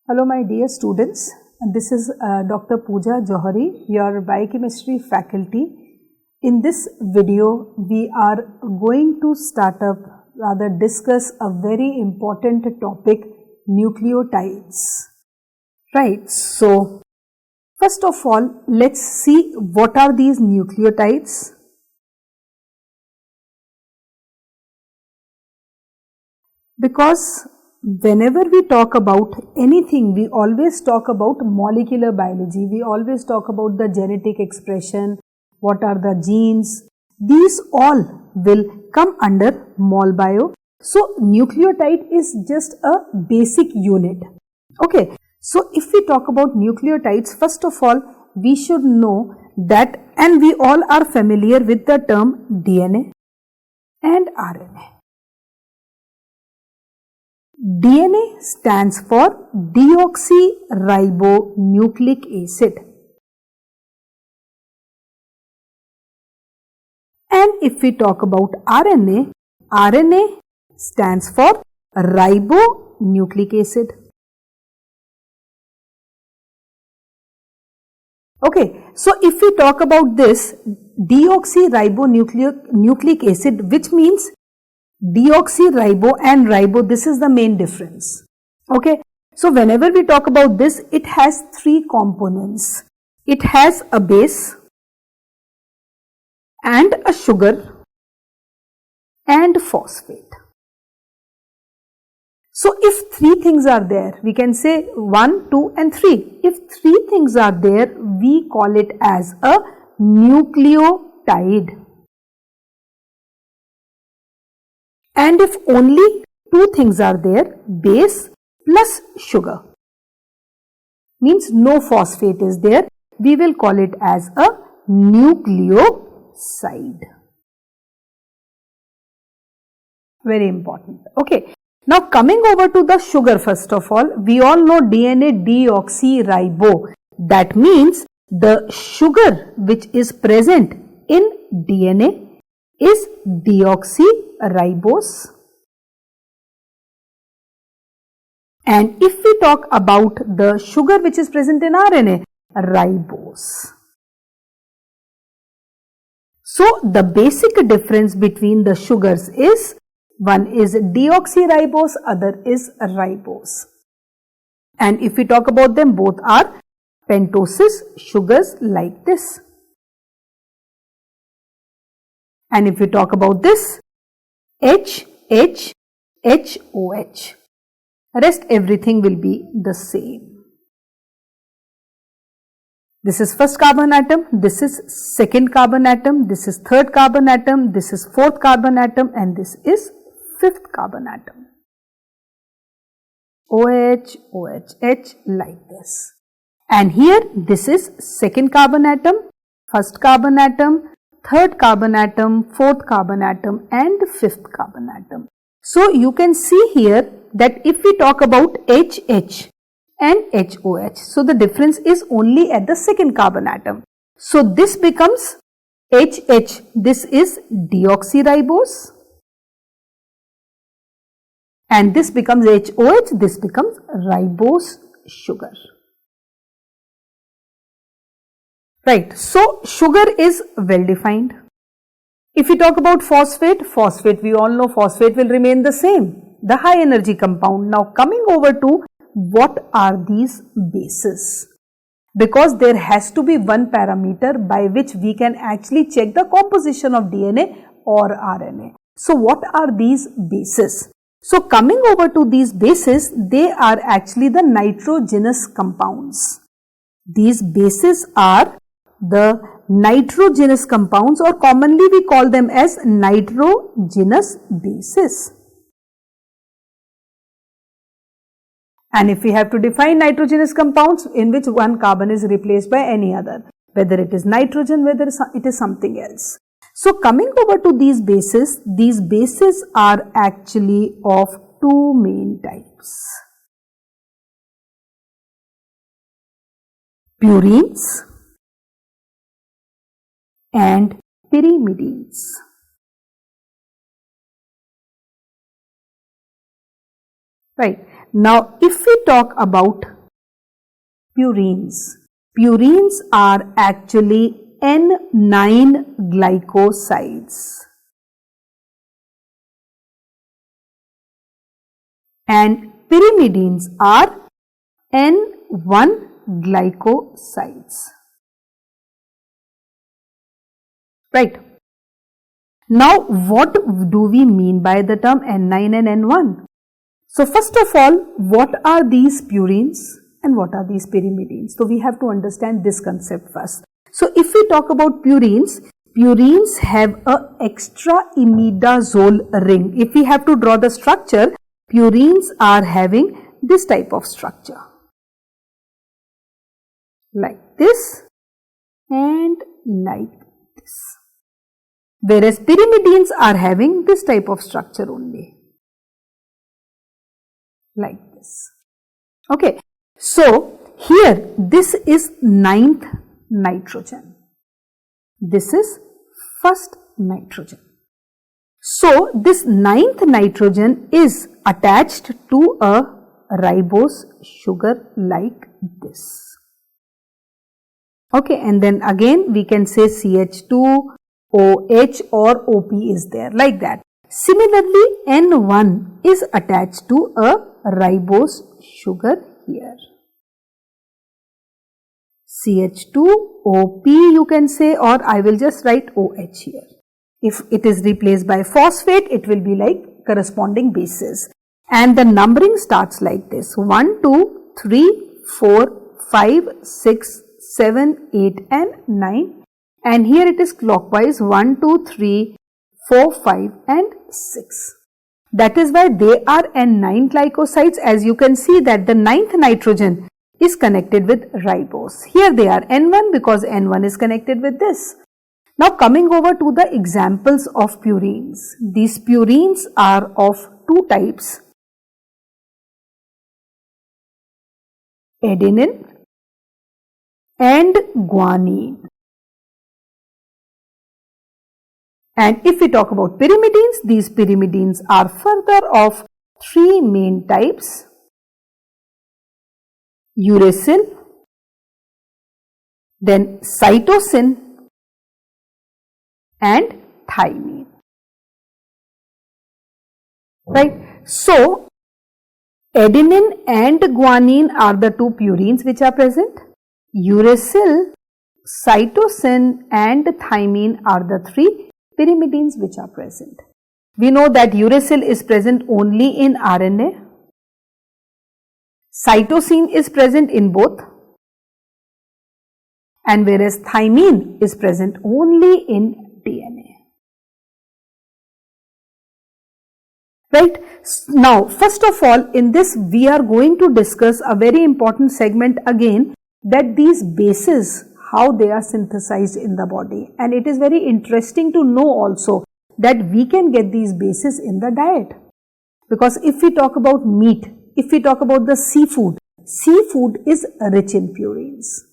Hello my dear students, this is Dr. 𝗲𝗵𝗵𝗺, your biochemistry faculty. In this video, we are going to discuss a very important topic, nucleotides. Right, so first of all, let's see what are these nucleotides. Because whenever we talk about anything, we always talk about molecular biology, we always talk about the genetic expression, what are the genes, these all will come under mol bio. So nucleotide is just a basic unit. Okay, so if we talk about nucleotides, first of all, we should know that, and we all are familiar with the term DNA and RNA. DNA stands for deoxyribonucleic acid, and if we talk about RNA, RNA stands for ribonucleic acid. Okay, so if we talk about this deoxyribonucleic acid, which means deoxyribo and ribo, this is the main difference. Okay, so whenever we talk about this, it has three components. It has a base and a sugar and phosphate. So if three things are there, we can say 1, 2 and 3. If three things are there, we call it as a nucleotide. And if only two things are there, base plus sugar, means no phosphate is there, we will call it as a nucleoside. Very important. Okay. Now coming over to the sugar, first of all, we all know DNA deoxyribo. That means the sugar which is present in DNA is deoxyribose. And if we talk about the sugar which is present in RNA, ribose. So the basic difference between the sugars is, one is deoxyribose, other is ribose. And if we talk about them, both are pentoses, sugars like this. And if we talk about this, HHHOH, rest everything will be the same. This is first carbon atom, this is second carbon atom, this is third carbon atom, this is fourth carbon atom, and this is fifth carbon atom. OH, OHH like this. And here this is second carbon atom, first carbon atom, third carbon atom, fourth carbon atom and fifth carbon atom. So you can see here that if we talk about HH and HOH, so the difference is only at the second carbon atom. So this becomes HH, this is deoxyribose, and this becomes HOH, this becomes ribose sugar. Right, so sugar is well defined. If we talk about phosphate, phosphate we all know phosphate will remain the same, the high energy compound. Now coming over to what are these bases? Because there has to be one parameter by which we can actually check the composition of DNA or RNA. So what are these bases? So coming over to these bases, they are actually the nitrogenous compounds. These bases are the nitrogenous compounds, or commonly we call them as nitrogenous bases. And if we have to define nitrogenous compounds, in which one carbon is replaced by any other, whether it is nitrogen, whether it is something else. So coming over to these bases are actually of two main types: purines and pyrimidines. Right. Now, if we talk about purines, purines are actually N9 glycosides. And pyrimidines are N1 glycosides. Right. Now, what do we mean by the term N9 and N1? So, first of all, what are these purines and what are these pyrimidines? So, we have to understand this concept first. So, if we talk about purines, purines have a extra imidazole ring. If we have to draw the structure, purines are having this type of structure, like this and like this, whereas pyrimidines are having this type of structure only, like this. Okay, so here this is 9th nitrogen, this is 1st nitrogen. So this 9th nitrogen is attached to a ribose sugar like this. Okay, and then again we can say CH2, OH or OP is there, like that. Similarly, N1 is attached to a ribose sugar here. CH2, OP you can say, or I will just write OH here. If it is replaced by phosphate, it will be like corresponding bases. And the numbering starts like this: 1, 2, 3, 4, 5, 6, 7, 8 and 9. And here it is clockwise: 1, 2, 3, 4, 5 and 6. That is why they are N9 glycosides. As you can see that the 9th nitrogen is connected with ribose. Here they are N1 because N1 is connected with this. Now coming over to the examples of purines. These purines are of two types: adenine and guanine. And if we talk about pyrimidines, these pyrimidines are further of three main types: uracil, then cytosine and thymine. Right. So, adenine and guanine are the two purines which are present. Uracil, cytosine and thymine are the three pyrimidines which are present. We know that uracil is present only in RNA. Cytosine is present in both, and whereas thymine is present only in DNA. Right. Now, first of all, in this we are going to discuss a very important segment again, that these bases, how they are synthesized in the body. And it is very interesting to know also that we can get these bases in the diet. Because if we talk about meat, if we talk about the seafood, seafood is rich in purines.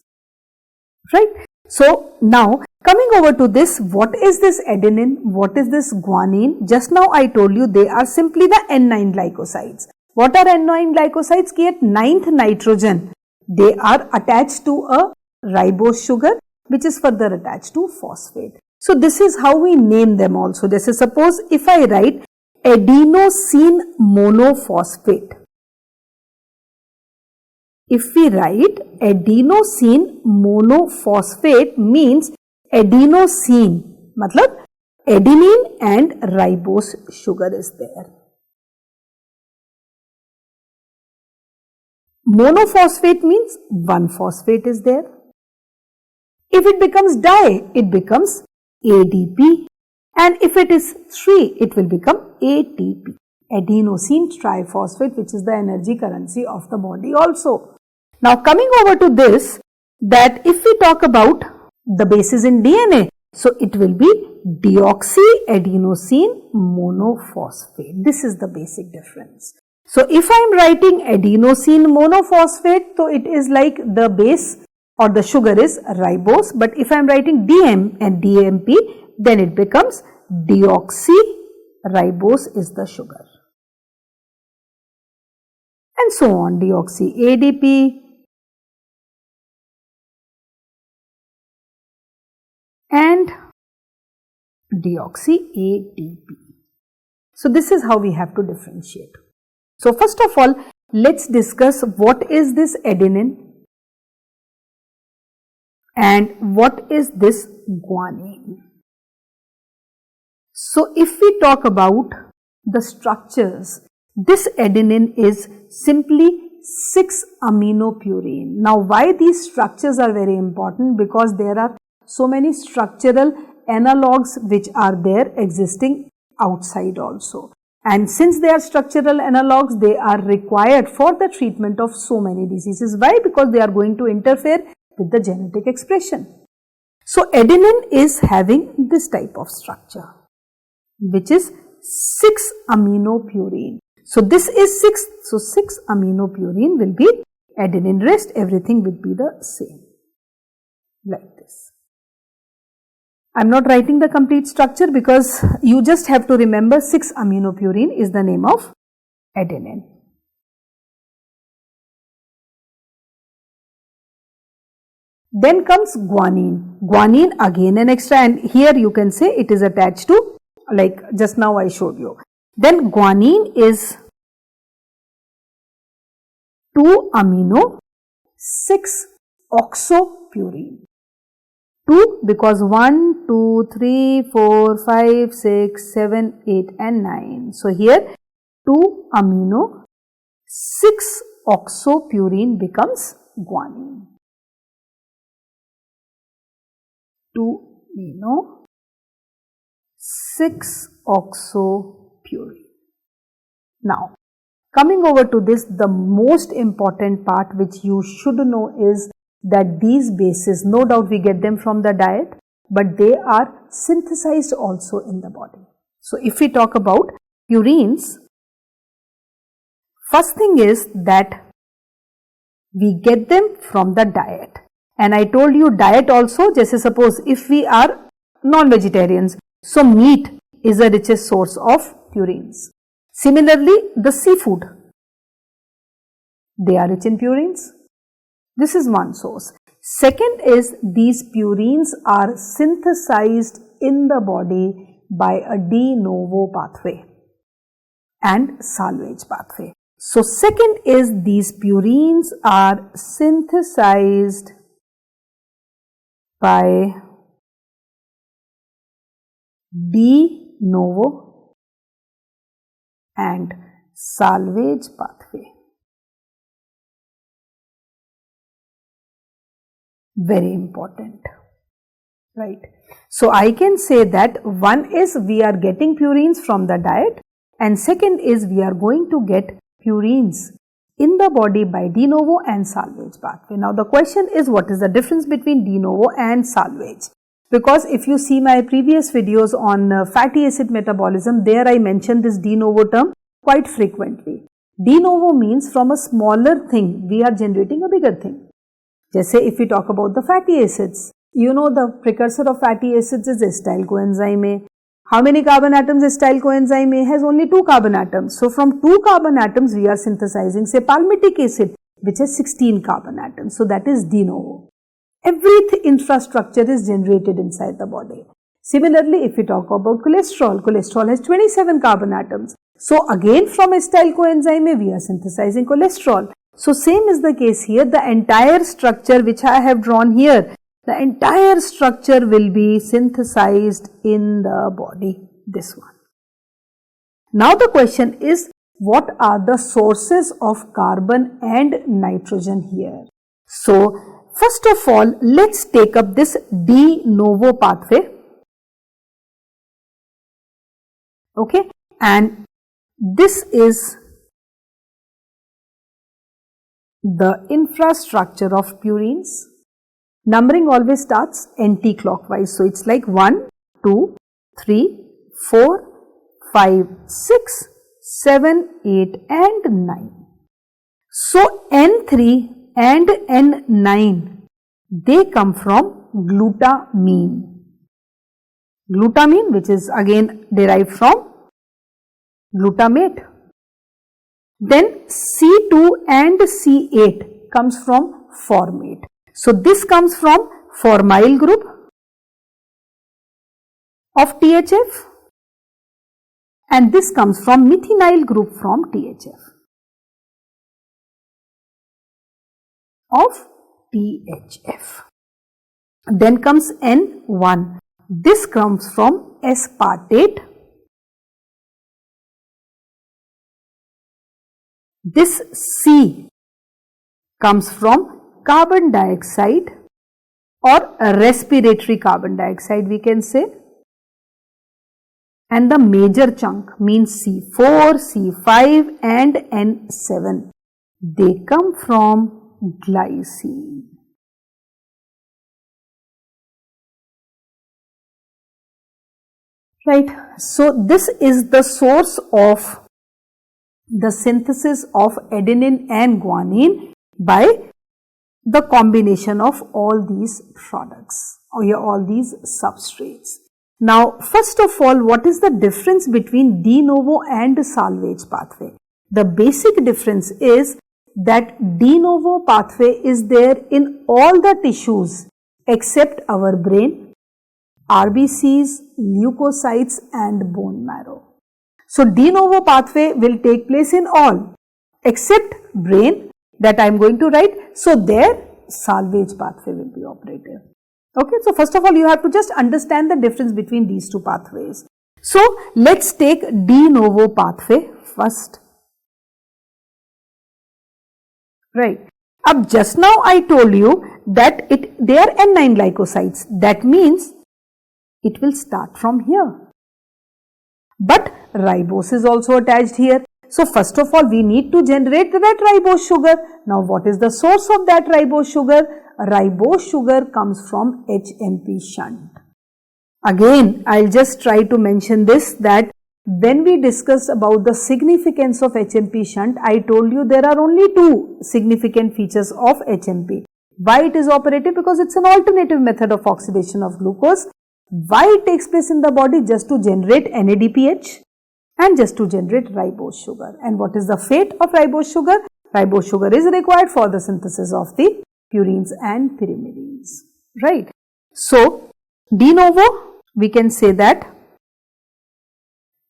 Right. So now coming over to this, what is this adenine? What is this guanine? Just now I told you they are simply the N9 glycosides. What are N9 glycosides? Ki at 9th nitrogen, they are attached to a ribose sugar which is further attached to phosphate. So this is how we name them also. This is, suppose if I write adenosine monophosphate. If we write adenosine monophosphate means adenosine, matlab adenine and ribose sugar is there. Monophosphate means one phosphate is there. If it becomes di, it becomes ADP, and if it is 3, it will become ATP, adenosine triphosphate, which is the energy currency of the body also. Now coming over to this, that if we talk about the bases in DNA, so it will be deoxyadenosine monophosphate. This is the basic difference. So if I am writing adenosine monophosphate, so it is like the base or the sugar is ribose, but if I am writing DM and DMP, then it becomes deoxyribose is the sugar. and so on, deoxy-ADP and deoxy-ATP. So this is how we have to differentiate. So first of all, let's discuss what is this adenine and what is this guanine. So if we talk about the structures, this adenine is simply 6-aminopurine. Now why these structures are very important? Because there are so many structural analogues which are there existing outside also. And since they are structural analogues, they are required for the treatment of so many diseases. Why? Because they are going to interfere with the genetic expression. So adenine is having this type of structure, which is 6-aminopurine. So this is 6. So 6-aminopurine will be adenine. Rest everything will be the same, like this. I am not writing the complete structure because you just have to remember 6-aminopurine is the name of adenine. Then comes guanine. Guanine again an extra, and here you can say it is attached to, like just now I showed you. Then guanine is 2-amino-6-oxopurine. 2 because 1, 2, 3, 4, 5, 6, 7, 8 and 9. So here 2-amino-6-oxopurine becomes guanine. 2-amino-6-oxopurine. Now coming over to this, the most important part which you should know is that these bases, no doubt we get them from the diet, but they are synthesized also in the body. So if we talk about purines, first thing is that we get them from the diet. And I told you diet also, just suppose if we are non-vegetarians, so meat is the richest source of purines. Similarly, the seafood, they are rich in purines. This is one source. Second is these purines are synthesized in the body by a de novo pathway and salvage pathway. So second is these purines are synthesized by de novo and salvage pathway. Very important, right? So I can say that one is we are getting purines from the diet, and second is we are going to get purines in the body by de novo and salvage pathway. Now the question is, what is the difference between de novo and salvage? Because if you see my previous videos on fatty acid metabolism, there I mentioned this de novo term quite frequently. De novo means from a smaller thing we are generating a bigger thing. Just say if we talk about the fatty acids, you know the precursor of fatty acids is 𝗲𝗲𝗃. How many carbon atoms 𝗲𝗃 has? Only 2 carbon atoms. So from 2 carbon atoms we are synthesizing say palmitic acid, which has 16 carbon atoms. So that is de novo. Every infrastructure is generated inside the body. Similarly, if we talk about cholesterol, cholesterol has 27 carbon atoms. So again from 𝗲𝗃 we are synthesizing cholesterol. So same is the case here. The entire structure which I have drawn here, the entire structure will be synthesized in the body, this one. Now the question is, what are the sources of carbon and nitrogen here? So first of all, let's take up this de novo pathway. Okay, and this is the infrastructure of purines. Numbering always starts anti-clockwise. So it's like 1, 2, 3, 4, 5, 6, 7, 8 and 9. So N3 and N9, they come from glutamine. Glutamine, which is again derived from glutamate. Then C2 and C8 comes from formate. So this comes from formyl group of THF and this comes from methinyl group from THF of THF. Then comes N1. This comes from aspartate. This C comes from carbon dioxide or respiratory carbon dioxide we can say. And the major chunk means C4, C5 and N7. They come from glycine. Right. So this is the source of the synthesis of adenine and guanine by the combination of all these products or all these substrates. Now, first of all, what is the difference between de novo and salvage pathway? The basic difference is that de novo pathway is there in all the tissues except our brain, RBCs, leukocytes and bone marrow. So, de novo pathway will take place in all except brain that I am going to write. So, there salvage pathway will be operative. Okay, so first of all you have to just understand the difference between these two pathways. So, let us take de novo pathway first. Right. Ab just now I told you that they are N9 glycosides. That means it will start from here. But ribose is also attached here. So, first of all we need to generate that ribose sugar. Now, what is the source of that ribose sugar? Ribose sugar comes from HMP shunt. Again, I will just try to mention this, that when we discussed about the significance of HMP shunt, I told you there are only two significant features of HMP. Why it is operative? Because it is an alternative method of oxidation of glucose. Why it takes place in the body? Just to generate NADPH and just to generate ribose sugar. And what is the fate of ribose sugar? Ribose sugar is required for the synthesis of the purines and pyrimidines. Right. So, de novo we can say that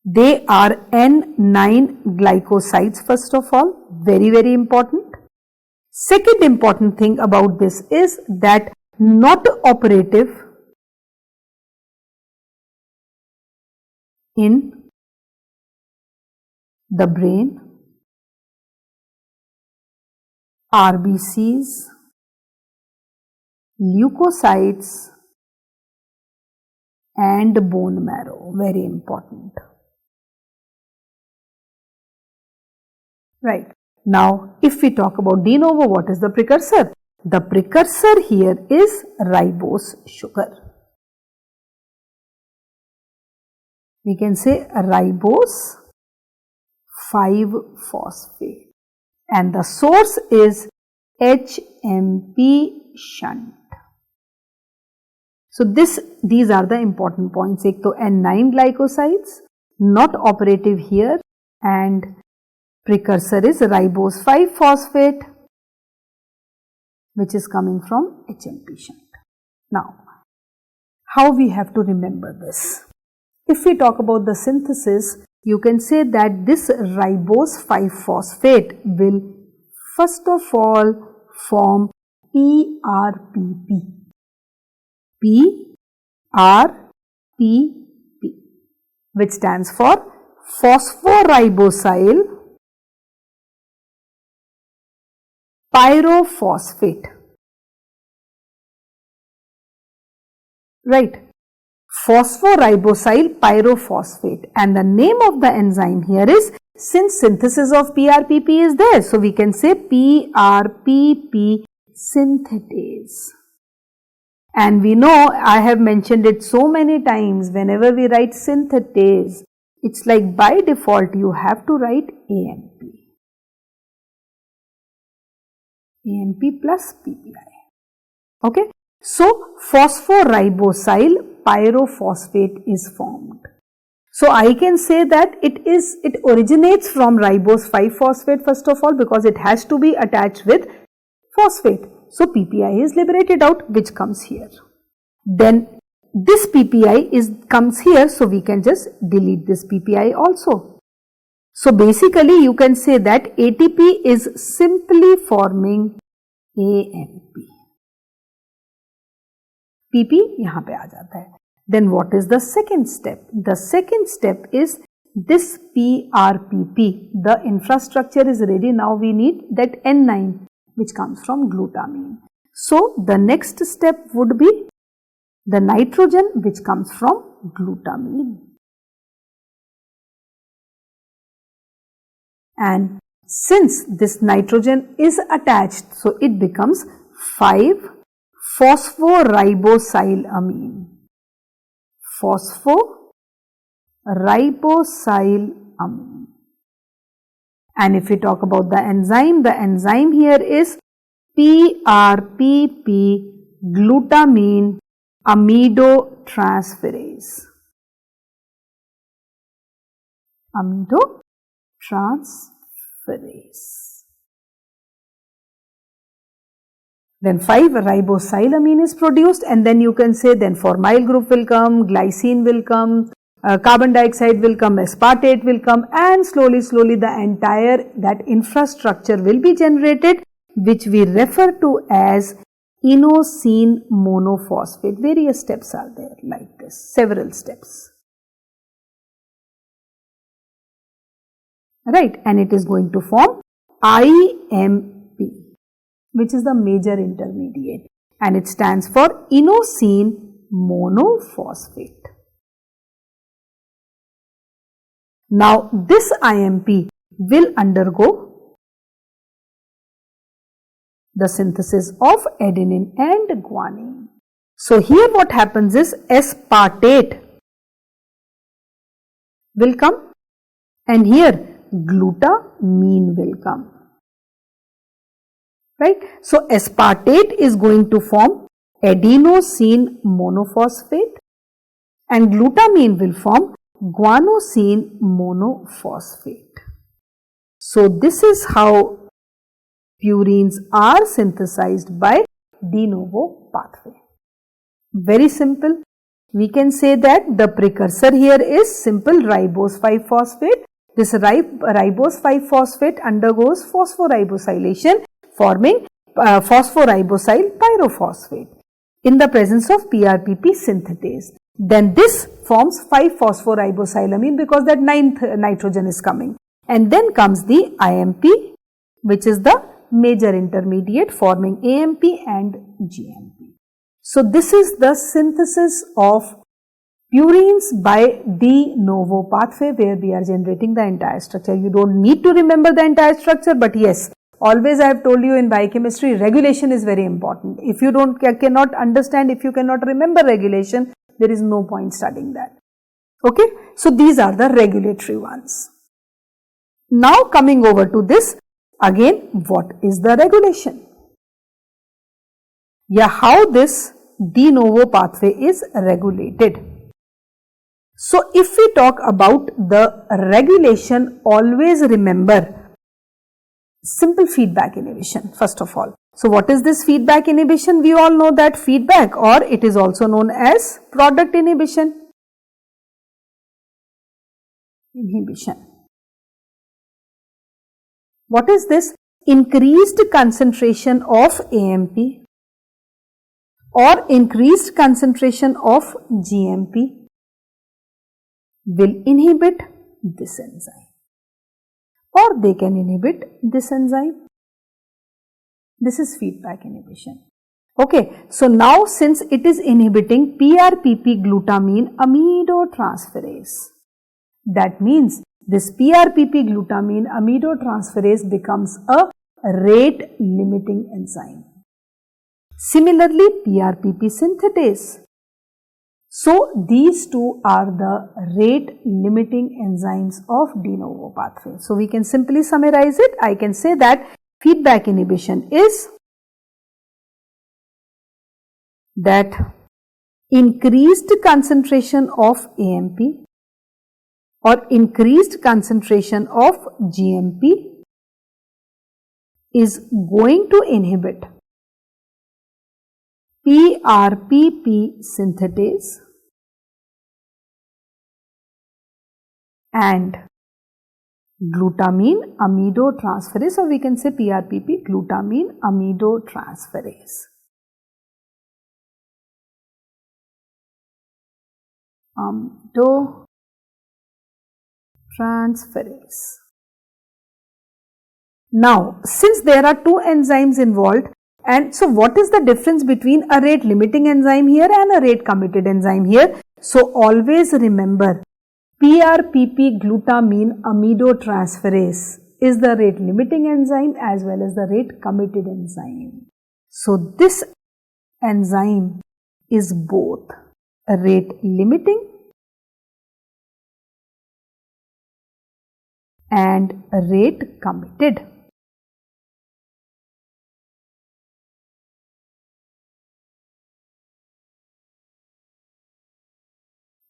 they are N9 glycosides first of all, very important. Second important thing about this is that not operative in the brain, RBCs, leukocytes and bone marrow, very important. Right. Now, if we talk about de novo, what is the precursor? The precursor here is ribose sugar. We can say ribose 5-phosphate and the source is HMP shunt. So, these are the important points. Ek to N9 glycosides, not operative here, and precursor is ribose 5-phosphate which is coming from HMP shunt. Now, how we have to remember this? If we talk about the synthesis, you can say that this ribose 5-phosphate will first of all form PRPP. PRPP, which stands for phosphoribosyl pyrophosphate. Right. Phosphoribosyl pyrophosphate, and the name of the enzyme here is, since synthesis of PRPP is there, so we can say PRPP synthetase. And we know, I have mentioned it so many times, whenever we write synthetase, it's like by default you have to write AMP. AMP plus PPI. Okay. So, phosphoribosyl pyrophosphate is formed. So I can say that it originates from ribose 5-phosphate first of all, because it has to be attached with phosphate. So PPI is liberated out, which comes here. Then this PPI comes here, so we can just delete this PPI also. So basically you can say that ATP is simply forming AMP. PP यहाँ पे आ जाता है. Then what is the second step? The second step is this PRPP. The infrastructure is ready. Now we need that N9, which comes from glutamine. So the next step would be the nitrogen, which comes from glutamine. And since this nitrogen is attached, so it becomes 5-phosphoribosylamine. Phosphoribosylamine. And if we talk about the enzyme here is PRPP glutamine amidotransferase. Then 5-ribosylamine is produced, and then you can say then formyl group will come, glycine will come, carbon dioxide will come, aspartate will come, and slowly the entire that infrastructure will be generated, which we refer to as inosine monophosphate. Various steps are there like this, several steps. Right, and it is going to form IMP, which is the major intermediate, and it stands for inosine monophosphate. Now this IMP will undergo the synthesis of adenine and guanine. So here what happens is aspartate will come, and here glutamine will come. Right? So aspartate is going to form adenosine monophosphate, and glutamine will form guanosine monophosphate. So this is how purines are synthesized by de novo pathway. Very simple. We can say that the precursor here is simple ribose 5-phosphate. This ribose 5-phosphate undergoes phosphoribosylation, forming phosphoribosyl pyrophosphate in the presence of PRPP synthetase. Then this forms 5-phosphoribosylamine because that 9th nitrogen is coming, and then comes the IMP, which is the major intermediate forming AMP and GMP. So this is the synthesis of purines by de novo pathway, where we are generating the entire structure. You don't need to remember the entire structure, but yes, always I have told you in biochemistry, regulation is very important. If you cannot understand, if you cannot remember regulation, there is no point studying that. Okay, so these are the regulatory ones. Now coming over to this, again, what is the regulation? Yeah, how this de novo pathway is regulated. So if we talk about the regulation, always remember simple feedback inhibition first of all. So what is this feedback inhibition? We all know that feedback, or it is also known as product inhibition. What is this? Increased concentration of AMP or increased concentration of GMP will inhibit this enzyme, or they can inhibit this enzyme. This is feedback inhibition. Okay, so now since it is inhibiting PRPP glutamine amidotransferase, that means this PRPP glutamine amidotransferase becomes a rate limiting enzyme. Similarly, PRPP synthetase. So these two are the rate limiting enzymes of de novo pathway. So we can simply summarize it. I can say that feedback inhibition is that increased concentration of AMP or increased concentration of GMP is going to inhibit PRPP synthetase and glutamine amidotransferase, or we can say PRPP, glutamine amidotransferase. Amidotransferase. Now, since there are two enzymes involved, and so what is the difference between a rate limiting enzyme here and a rate committed enzyme here? So, always remember, PRPP glutamine amidotransferase is the rate limiting enzyme as well as the rate committed enzyme. So, this enzyme is both a rate limiting and a rate committed.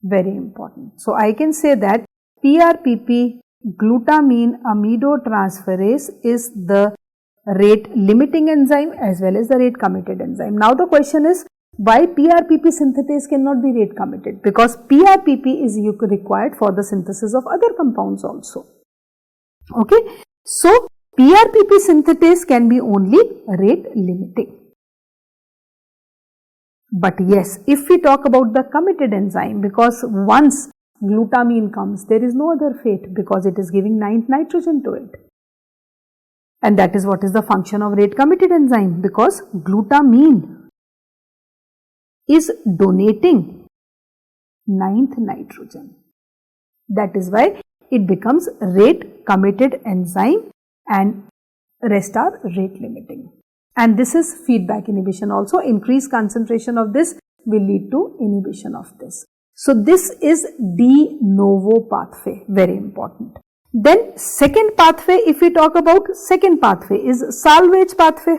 Very important. So, I can say that PRPP glutamine amidotransferase is the rate limiting enzyme as well as the rate committed enzyme. Now, the question is, why PRPP synthetase cannot be rate committed? Because PRPP is required for the synthesis of other compounds also. Okay. So, PRPP synthetase can be only rate limiting. But yes, if we talk about the committed enzyme, because once glutamine comes, there is no other fate because it is giving 9th nitrogen to it. And that is what is the function of rate committed enzyme, because glutamine is donating 9th nitrogen. That is why it becomes rate committed enzyme and rest are rate limiting. And this is feedback inhibition also. Increased concentration of this will lead to inhibition of this. So, this is de novo pathway, very important. Then second pathway, if we talk about second pathway, is salvage pathway.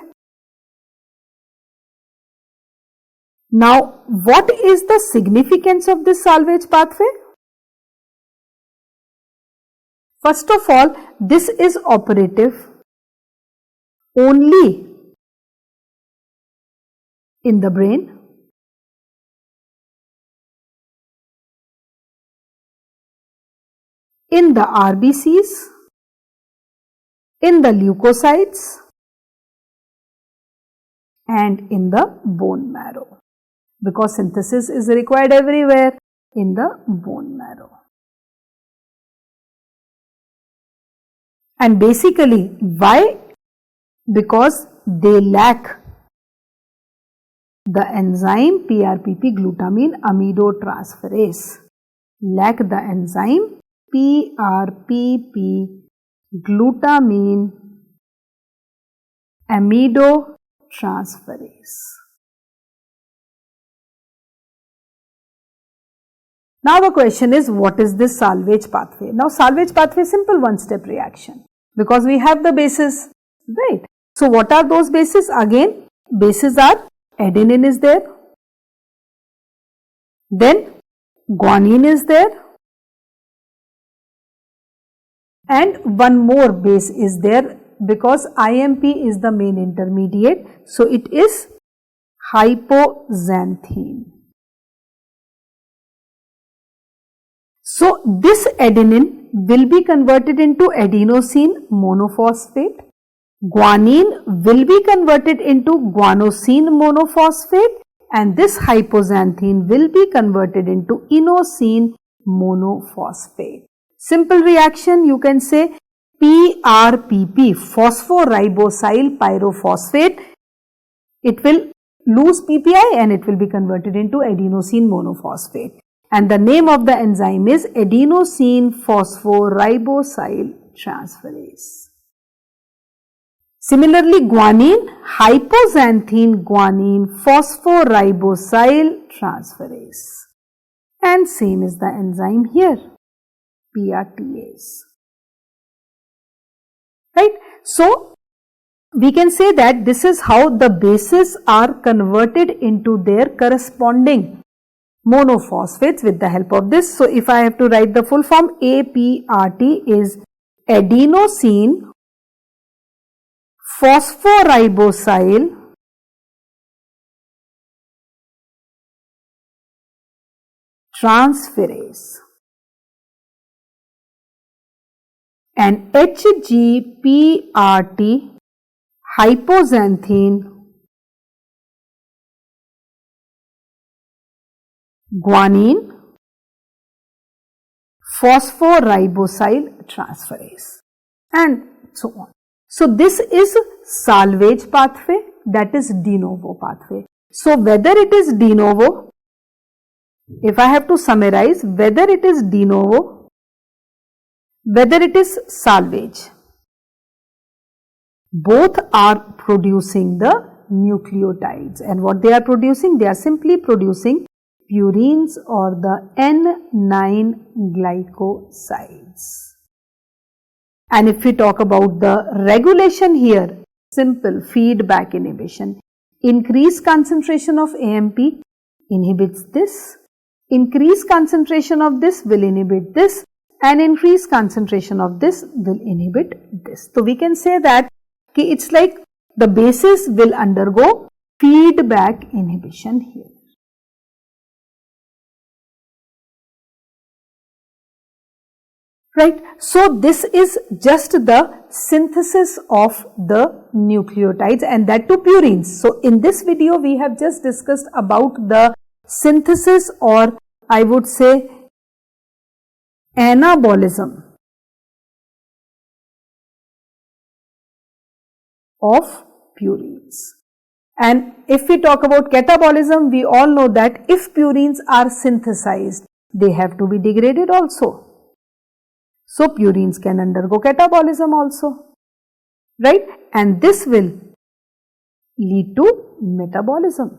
Now, what is the significance of this salvage pathway? First of all, this is operative only in the brain, in the RBCs, in the leukocytes, and in the bone marrow, because synthesis is required everywhere in the bone marrow. And basically, why? Because they lack the enzyme PRPP glutamine amidotransferase, lack the enzyme PRPP glutamine amidotransferase. Now the question is, what is this salvage pathway? Now salvage pathway, simple one-step reaction, because we have the bases, right? So what are those bases? Again, bases are adenine is there, then guanine is there, and one more base is there, because 𝗵𝗵 is the main intermediate, so it is hypoxanthine. So this adenine will be converted into adenosine monophosphate, guanine will be converted into guanosine monophosphate, and this hypoxanthine will be converted into inosine monophosphate. Simple reaction, you can say PRPP, phosphoribosyl pyrophosphate, it will lose PPI and it will be converted into adenosine monophosphate. And the name of the enzyme is adenosine phosphoribosyltransferase. Similarly, guanine, hypoxanthine-guanine phosphoribosyltransferase. And same is the enzyme here, PRTase. Right? So, we can say that this is how the bases are converted into their corresponding monophosphates with the help of this. So if I have to write the full form, APRT is adenosine phosphoribosyl transferase, and HGPRT hypoxanthine-guanine phosphoribosyltransferase, and so on. So this is salvage pathway, that is de novo pathway. So whether it is de novo, if I have to summarize, whether it is de novo, whether it is salvage, both are producing the nucleotides, and what they are producing, they are simply producing purines or the N9 glycosides. And if we talk about the regulation here, simple feedback inhibition. Increased concentration of AMP inhibits this, increased concentration of this will inhibit this, and increased concentration of this will inhibit this. So we can say that it's like the bases will undergo feedback inhibition here. Right. So this is just the synthesis of the nucleotides, and that too purines. So in this video we have just discussed about the synthesis, or I would say anabolism of purines. And if we talk about catabolism, we all know that if purines are synthesized, they have to be degraded also. So purines can undergo catabolism also, right? And this will lead to metabolism.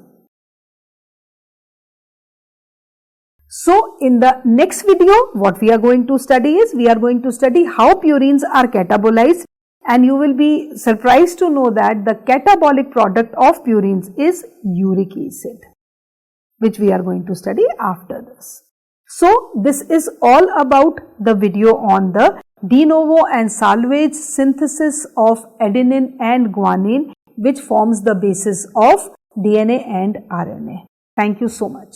So in the next video, what we are going to study is, we are going to study how purines are catabolized, and you will be surprised to know that the catabolic product of purines is uric acid, which we are going to study after this. So this is all about the video on the de novo and salvage synthesis of adenine and guanine, which forms the basis of DNA and RNA. Thank you so much.